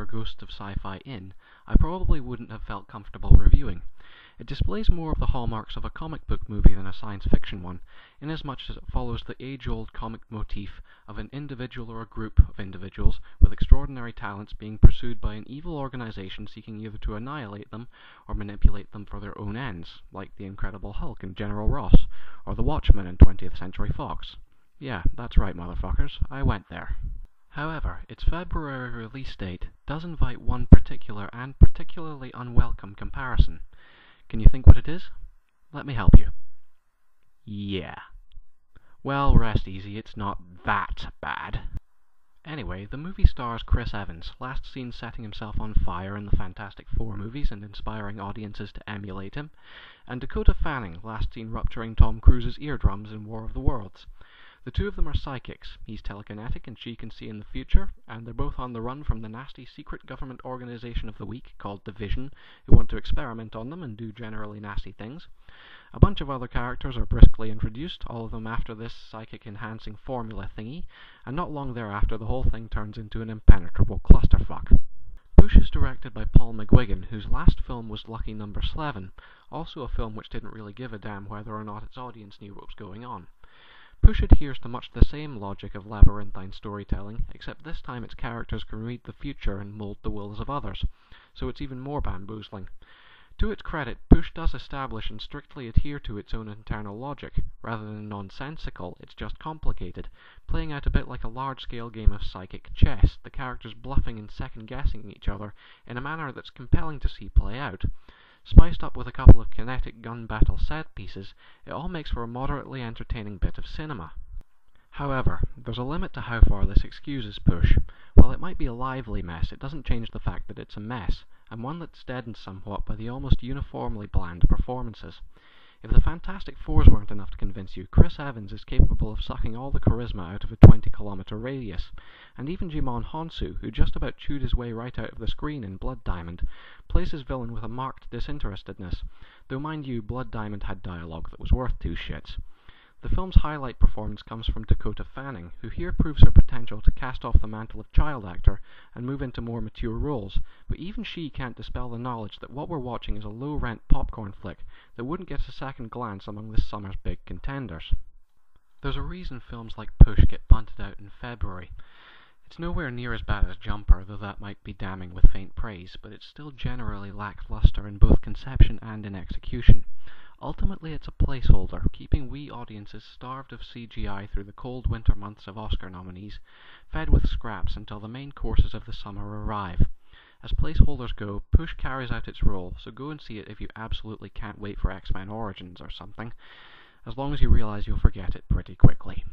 Ghosts of Sci-Fi in, I probably wouldn't have felt comfortable reviewing. It displays more of the hallmarks of a comic book movie than a science fiction one, inasmuch as it follows the age-old comic motif of an individual or a group of individuals with extraordinary talents being pursued by an evil organization seeking either to annihilate them or manipulate them for their own ends, like the Incredible Hulk and General Ross, or the Watchmen in 20th Century Fox. Yeah, that's right, motherfuckers, I went there. However, its February release date does invite one particular and particularly unwelcome comparison. Can you think what it is? Let me help you. Yeah. Well, rest easy, it's not that bad. Anyway, the movie stars Chris Evans, last seen setting himself on fire in the Fantastic Four movies and inspiring audiences to emulate him, and Dakota Fanning, last seen rupturing Tom Cruise's eardrums in War of the Worlds. The two of them are psychics. He's telekinetic and she can see in the future, and they're both on the run from the nasty secret government organization of the week called Division, who want to experiment on them and do generally nasty things. A bunch of other characters are briskly introduced, all of them after this psychic-enhancing formula thingy, and not long thereafter the whole thing turns into an impenetrable clusterfuck. Push is directed by Paul McGuigan, whose last film was Lucky Number 11, also a film which didn't really give a damn whether or not its audience knew what was going on. Push adheres to much the same logic of labyrinthine storytelling, except this time its characters can read the future and mold the wills of others, so it's even more bamboozling. To its credit, Push does establish and strictly adhere to its own internal logic. Rather than nonsensical, it's just complicated, playing out a bit like a large-scale game of psychic chess, the characters bluffing and second-guessing each other in a manner that's compelling to see play out. Spiced up with a couple of kinetic gun battle set pieces, it all makes for a moderately entertaining bit of cinema. However, there's a limit to how far this excuses Push. While it might be a lively mess, it doesn't change the fact that it's a mess, and one that's deadened somewhat by the almost uniformly bland performances. If the Fantastic Fours weren't enough to convince you, Chris Evans is capable of sucking all the charisma out of a 20-kilometre radius, and even Djimon Hounsou, who just about chewed his way right out of the screen in Blood Diamond, plays his villain with a marked disinterestedness, though mind you, Blood Diamond had dialogue that was worth two shits. The film's highlight performance comes from Dakota Fanning, who here proves her potential to cast off the mantle of child actor and move into more mature roles, but even she can't dispel the knowledge that what we're watching is a low-rent popcorn flick that wouldn't get a second glance among this summer's big contenders. There's a reason films like Push get punted out in February. It's nowhere near as bad as Jumper, though that might be damning with faint praise, but it's still generally lackluster in both conception and in execution. Ultimately, it's a placeholder, keeping we audiences starved of CGI through the cold winter months of Oscar nominees, fed with scraps until the main courses of the summer arrive. As placeholders go, Push carries out its role, so go and see it if you absolutely can't wait for X-Men Origins or something, as long as you realize you'll forget it pretty quickly.